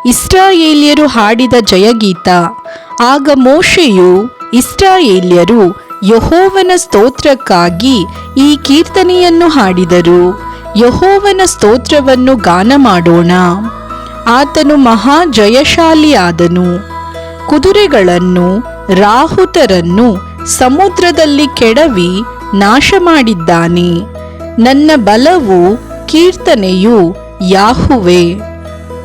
ಇಸ್ರಾಯೇಲ್ಯರು ಹಾಡಿದ ಜಯಗೀತ. ಆಗ ಮೋಶೆಯು ಇಸ್ರಾಯೇಲ್ಯರು ಯೆಹೋವನ ಸ್ತೋತ್ರಕ್ಕಾಗಿ ಈ ಕೀರ್ತನೆಯನ್ನು ಹಾಡಿದರು. ಯೆಹೋವನ ಸ್ತೋತ್ರವನ್ನು ಗಾನ ಮಾಡೋಣ. ಆತನು ಮಹಾ ಜಯಶಾಲಿಯಾದನು. ಕುದುರೆಗಳನ್ನು ರಾಹುತರನ್ನು ಸಮುದ್ರದಲ್ಲಿ ಕೆಡವಿ ನಾಶ ಮಾಡಿದ್ದಾನೆ. ನನ್ನ ಬಲವು ಕೀರ್ತನೆಯು ಯಾಹುವೆ.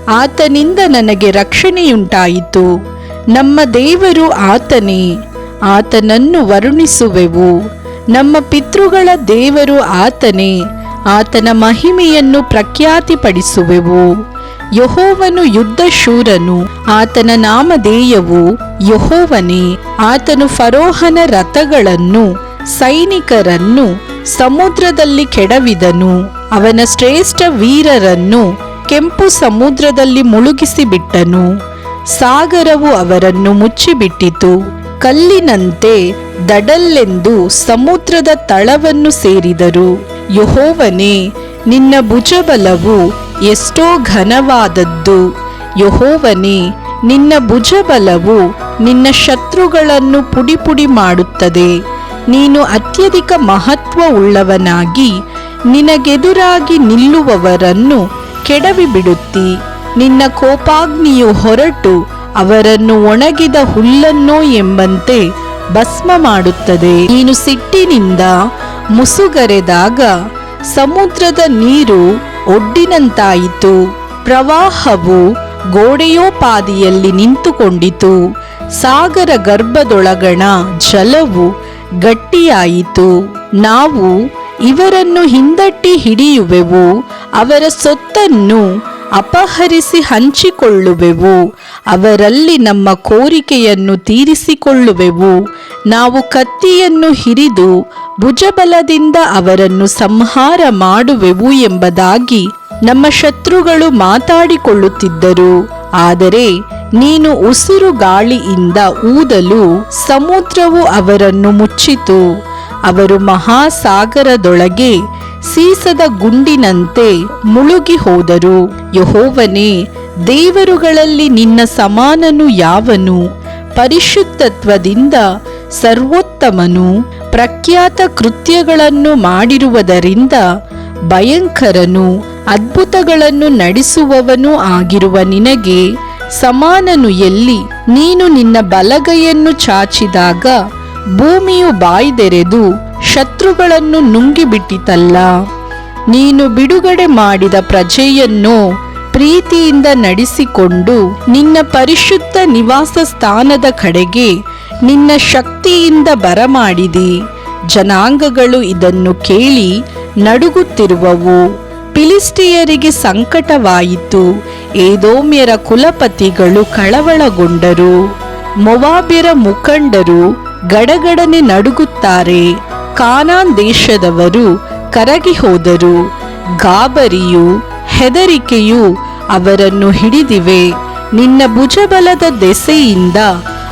ಆತನಿಂದ ನನಗೆ ರಕ್ಷಣೆಯುಂಟಾಯಿತು. ನಮ್ಮ ದೇವರು ಆತನೇ, ಆತನನ್ನು ವರ್ಣಿಸುವೆವು. ನಮ್ಮ ಪಿತೃಗಳ ದೇವರು ಆತನೇ, ಆತನ ಮಹಿಮೆಯನ್ನು ಪ್ರಖ್ಯಾತಿಪಡಿಸುವೆವು. ಯೆಹೋವನು ಯುದ್ಧಶೂರನು, ಆತನ ನಾಮಧೇಯವು ಯೆಹೋವನೇ. ಆತನು ಫರೋಹನ ರಥಗಳನ್ನು ಸೈನಿಕರನ್ನು ಸಮುದ್ರದಲ್ಲಿ ಕೆಡವಿದನು. ಅವನ ಶ್ರೇಷ್ಠ ವೀರರನ್ನು ಕೆಂಪು ಸಮುದ್ರದಲ್ಲಿ ಮುಳುಗಿಸಿಬಿಟ್ಟನು. ಸಾಗರವು ಅವರನ್ನು ಮುಚ್ಚಿಬಿಟ್ಟಿತು. ಕಲ್ಲಿನಂತೆ ದಡಲ್ಲೆಂದು ಸಮುದ್ರದ ತಳವನ್ನು ಸೇರಿದರು. ಯೆಹೋವನೇ, ನಿನ್ನ ಭುಜಬಲವು ಎಷ್ಟೋ ಘನವಾದದ್ದು. ಯೆಹೋವನೇ, ನಿನ್ನ ಭುಜಬಲವು ನಿನ್ನ ಶತ್ರುಗಳನ್ನು ಪುಡಿಪುಡಿ ಮಾಡುತ್ತದೆ. ನೀನು ಅತ್ಯಧಿಕ ಮಹತ್ವವುಳ್ಳವನಾಗಿ ನಿನಗೆದುರಾಗಿ ನಿಲ್ಲುವವರನ್ನು ಕೆಡವಿಬಿಡುತ್ತಿ. ನಿನ್ನ ಕೋಪಾಗ್ನಿಯು ಹೊರಟು ಅವರನ್ನು ಒಣಗಿದ ಹುಲ್ಲನ್ನೋ ಎಂಬಂತೆ ಭಸ್ಮ ಮಾಡುತ್ತದೆ. ನೀನು ಸಿಟ್ಟಿನಿಂದ ಮುಸುಗರೆದಾಗ ಸಮುದ್ರದ ನೀರು ಒಡ್ಡಿನಂತಾಯಿತು. ಪ್ರವಾಹವು ಗೋಡೆಯೋಪಾದಿಯಲ್ಲಿ ನಿಂತುಕೊಂಡಿತು. ಸಾಗರ ಗರ್ಭದೊಳಗಣ ಜಲವು ಗಟ್ಟಿಯಾಯಿತು. ನಾವು ಇವರನ್ನು ಹಿಂದಟ್ಟಿ ಹಿಡಿಯುವೆವು, ಅವರ ಸೊತ್ತನ್ನು ಅಪಹರಿಸಿ ಹಂಚಿಕೊಳ್ಳುವೆವು. ಅವರಲ್ಲಿ ನಮ್ಮ ಕೋರಿಕೆಯನ್ನು ತೀರಿಸಿಕೊಳ್ಳುವೆವು. ನಾವು ಕತ್ತಿಯನ್ನು ಹಿರಿದು ಭುಜಬಲದಿಂದ ಅವರನ್ನು ಸಂಹಾರ ಮಾಡುವೆವು ಎಂಬುದಾಗಿ ನಮ್ಮ ಶತ್ರುಗಳು ಮಾತಾಡಿಕೊಳ್ಳುತ್ತಿದ್ದರು. ಆದರೆ ನೀನು ಉಸಿರು ಗಾಳಿಯಿಂದ ಊದಲು ಸಮುದ್ರವು ಅವರನ್ನು ಮುಚ್ಚಿತು. ಅವರು ಮಹಾಸಾಗರದೊಳಗೆ ಸೀಸದ ಗುಂಡಿನಂತೆ ಮುಳುಗಿ ಹೋದರು. ಯೆಹೋವನೇ, ದೇವರುಗಳಲ್ಲಿ ನಿನ್ನ ಸಮಾನನು ಯಾವನು? ಪರಿಶುದ್ಧತ್ವದಿಂದ ಸರ್ವೋತ್ತಮನು. ಪ್ರಖ್ಯಾತ ಕೃತ್ಯಗಳನ್ನು ಮಾಡಿರುವುದರಿಂದ ಭಯಂಕರನು, ಅದ್ಭುತಗಳನ್ನು ನಡೆಸುವವನೂ ಆಗಿರುವ ನಿನಗೆ ಸಮಾನನು ಎಲ್ಲಿ? ನೀನು ನಿನ್ನ ಬಲಗೈಯನ್ನು ಚಾಚಿದಾಗ ಭೂಮಿಯು ಬಾಯ್ದೆರೆದು ಶತ್ರುಗಳನ್ನು ನುಂಗಿಬಿಟ್ಟಿತಲ್ಲ. ನೀನು ಬಿಡುಗಡೆ ಮಾಡಿದ ಪ್ರಜೆಯನ್ನು ಪ್ರೀತಿಯಿಂದ ನಡೆಸಿಕೊಂಡು ನಿನ್ನ ಪರಿಶುದ್ಧ ನಿವಾಸ ಸ್ಥಾನದ ಕಡೆಗೆ ನಿನ್ನ ಶಕ್ತಿಯಿಂದ ಬರಮಾಡಿದಿ. ಜನಾಂಗಗಳು ಇದನ್ನು ಕೇಳಿ ನಡುಗುತ್ತಿರುವವು. ಫಿಲಿಷ್ಟಿಯರಿಗೆ ಸಂಕಟವಾಯಿತು. ಏದೋಮ್ಯರ ಕುಲಪತಿಗಳು ಕಳವಳಗೊಂಡರು. ಮೊವಾಬ್ಯರ ಮುಖಂಡರು ಗಡಗಡನೆ ನಡುಗುತ್ತಾರೆ. ಕಾನಾನ್ ದೇಶದವರು ಕರಗಿ ಹೋದರು. ಗಾಬರಿಯು ಹೆದರಿಕೆಯು ಅವರನ್ನು ಹಿಡಿದಿವೆ. ನಿನ್ನ ಭುಜಬಲದ ದೆಸೆಯಿಂದ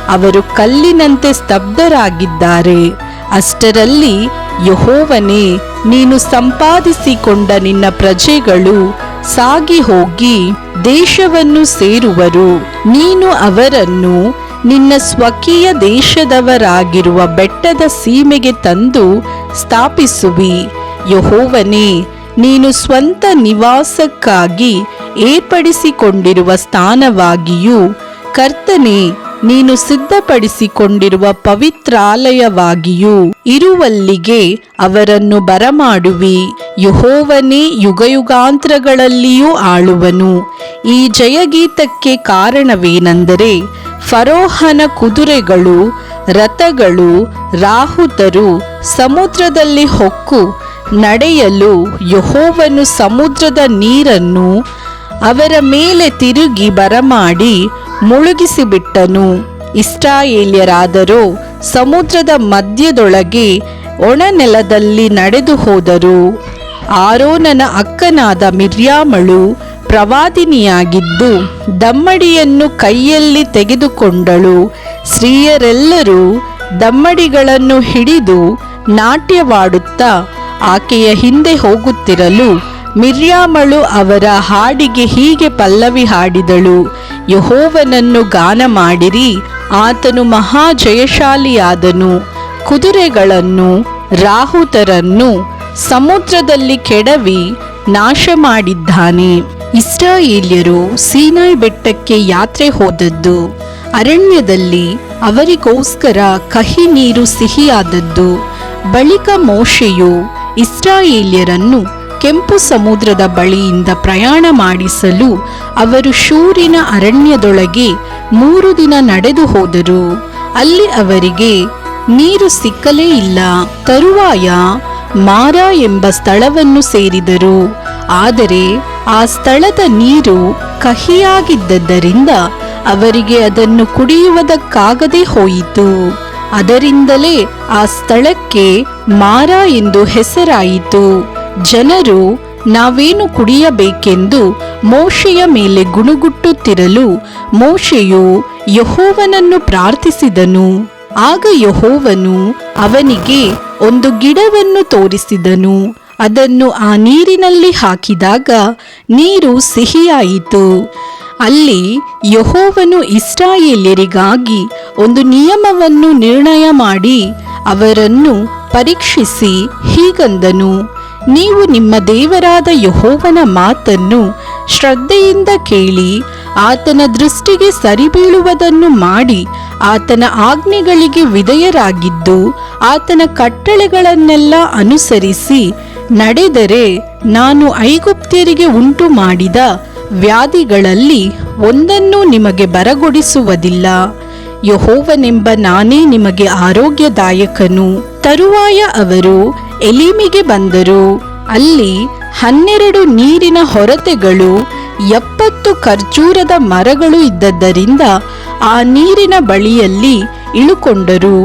ಅವರು ಕಲ್ಲಿನಂತೆ ಸ್ತಬ್ಧರಾಗಿದ್ದಾರೆ. ಅಷ್ಟರಲ್ಲಿ ಯೆಹೋವನೇ, ನೀನು ಸಂಪಾದಿಸಿಕೊಂಡ ನಿನ್ನ ಪ್ರಜೆಗಳು ಸಾಗಿ ಹೋಗಿ ದೇಶವನ್ನು ಸೇರುವರು. ನೀನು ಅವರನ್ನು ನಿನ್ನ ಸ್ವಕೀಯ ದೇಶದವರಾಗಿರುವ ಬೆಟ್ಟದ ಸೀಮೆಗೆ ತಂದು ಸ್ಥಾಪಿಸುವಿ. ಯೆಹೋವನೇ, ನೀನು ಸ್ವಂತ ನಿವಾಸಕ್ಕಾಗಿ ಏರ್ಪಡಿಸಿಕೊಂಡಿರುವ ಸ್ಥಾನವಾಗಿಯೂ, ಕರ್ತನೇ, ನೀನು ಸಿದ್ಧಪಡಿಸಿಕೊಂಡಿರುವ ಪವಿತ್ರಾಲಯವಾಗಿಯೂ ಇರುವಲ್ಲಿಗೆ ಅವರನ್ನು ಬರಮಾಡುವಿ. ಯೆಹೋವನೇ ಯುಗಯುಗಾಂತರಗಳಲ್ಲಿಯೂ ಆಳುವನು. ಈ ಜಯಗೀತಕ್ಕೆ ಕಾರಣವೇನೆಂದರೆ, ಫರೋಹನ ಕುದುರೆಗಳು, ರಥಗಳು, ರಾಹುತರು ಸಮುದ್ರದಲ್ಲಿ ಹೊಕ್ಕು ನಡೆಯಲು ಯೆಹೋವನು ಸಮುದ್ರದ ನೀರನ್ನು ಅವರ ಮೇಲೆ ತಿರುಗಿ ಬರಮಾಡಿ ಮುಳುಗಿಸಿಬಿಟ್ಟನು. ಇಸ್ರಾಯೇಲ್ಯರಾದರೋ ಸಮುದ್ರದ ಮಧ್ಯದೊಳಗೆ ಒಣನೆಲದಲ್ಲಿ ನಡೆದು ಹೋದರು. ಆರೋನನ ಅಕ್ಕನಾದ ಮಿರ್ಯಾಮಳು ಪ್ರವಾದಿನಿಯಾಗಿದ್ದು ದಮ್ಮಡಿಯನ್ನು ಕೈಯಲ್ಲಿ ತೆಗೆದುಕೊಂಡಳು. ಸ್ತ್ರೀಯರೆಲ್ಲರೂ ದಮ್ಮಡಿಗಳನ್ನು ಹಿಡಿದು ನಾಟ್ಯವಾಡುತ್ತಾ ಆಕೆಯ ಹಿಂದೆ ಹೋಗುತ್ತಿರಲು ಮಿರ್ಯಾಮಳು ಅವರ ಹಾಡಿಗೆ ಹೀಗೆ ಪಲ್ಲವಿ ಹಾಡಿದಳು. ಯೆಹೋವನನ್ನು ಗಾನ ಮಾಡಿರಿ, ಆತನು ಮಹಾ ಜಯಶಾಲಿಯಾದನು. ಕುದುರೆಗಳನ್ನು ರಾಹುತರನ್ನು ಸಮುದ್ರದಲ್ಲಿ ಕೆಡವಿ ನಾಶ ಮಾಡಿದ್ದಾನೆ. ಇಸ್ರಾಯೇಲ್ಯರು ಸೀನಾಯಿ ಬೆಟ್ಟಕ್ಕೆ ಯಾತ್ರೆ ಹೋದದ್ದು. ಅರಣ್ಯದಲ್ಲಿ ಅವರಿಗೋಸ್ಕರ ಕಹಿ ನೀರು ಸಿಹಿಯಾದದ್ದು. ಬಳಿಕ ಮೋಶೆಯು ಇಸ್ರಾಯೇಲ್ಯರನ್ನು ಕೆಂಪು ಸಮುದ್ರದ ಬಳಿಯಿಂದ ಪ್ರಯಾಣ ಮಾಡಿಸಲು ಅವರು ಶೂರಿನ ಅರಣ್ಯದೊಳಗೆ 3 ದಿನ ನಡೆದು ಹೋದರು. ಅಲ್ಲಿ ಅವರಿಗೆ ನೀರು ಸಿಕ್ಕಲೇ ಇಲ್ಲ. ತರುವಾಯ ಮಾರಾ ಎಂಬ ಸ್ಥಳವನ್ನು ಸೇರಿದರು. ಆದರೆ ಆ ಸ್ಥಳದ ನೀರು ಕಹಿಯಾಗಿದ್ದರಿಂದ ಅವರಿಗೆ ಅದನ್ನು ಕುಡಿಯುವುದಕ್ಕಾಗದೆ ಹೋಯಿತು. ಅದರಿಂದಲೇ ಆ ಸ್ಥಳಕ್ಕೆ ಮಾರಾ ಎಂದು ಹೆಸರಾಯಿತು. ಜನರು ನಾವೇನು ಕುಡಿಯಬೇಕೆಂದು ಮೋಶೆಯ ಮೇಲೆ ಗುಣುಗುಟ್ಟುತ್ತಿರಲು ಮೋಶೆಯು ಯೆಹೋವನನ್ನು ಪ್ರಾರ್ಥಿಸಿದನು. ಆಗ ಯೆಹೋವನು ಅವನಿಗೆ ಒಂದು ಗಿಡವನ್ನು ತೋರಿಸಿದನು. ಅದನ್ನು ಆ ನೀರಿನಲ್ಲಿ ಹಾಕಿದಾಗ ನೀರು ಸಿಹಿಯಾಯಿತು. ಅಲ್ಲಿ ಯೆಹೋವನು ಇಸ್ರಾಯೇಲ್ಯರಿಗಾಗಿ ಒಂದು ನಿಯಮವನ್ನು ನಿರ್ಣಯ ಮಾಡಿ ಅವರನ್ನು ಪರೀಕ್ಷಿಸಿ ಹೀಗಂದನು: ನೀವು ನಿಮ್ಮ ದೇವರಾದ ಯೆಹೋವನ ಮಾತನ್ನು ಶ್ರದ್ಧೆಯಿಂದ ಕೇಳಿ, ಆತನ ದೃಷ್ಟಿಗೆ ಸರಿಬೀಳುವುದನ್ನು ಮಾಡಿ, ಆತನ ಆಜ್ಞೆಗಳಿಗೆ ವಿಧೇಯರಾಗಿದ್ದು, ಆತನ ಕಟ್ಟಳೆಗಳನ್ನೆಲ್ಲ ಅನುಸರಿಸಿ ನಡೆದರೆ ನಾನು ಐಗುಪ್ತ್ಯರಿಗೆ ಉಂಟು ಮಾಡಿದ ವ್ಯಾಧಿಗಳಲ್ಲಿ ಒಂದನ್ನೂ ನಿಮಗೆ ಬರಗೊಡಿಸುವುದಿಲ್ಲ. ಯೆಹೋವನೆಂಬ ನಾನೇ ನಿಮಗೆ ಆರೋಗ್ಯದಾಯಕನು. ತರುವಾಯ ಅವರು ಎಲೀಮಿಗೆ ಬಂದರು. ಅಲ್ಲಿ 12 ನೀರಿನ ಹೊರತೆಗಳು 70 ಖರ್ಜೂರದ ಮರಗಳು ಇದ್ದದ್ದರಿಂದ ಆ ನೀರಿನ ಬಳಿಯಲ್ಲಿ ಇಳುಕೊಂಡರು.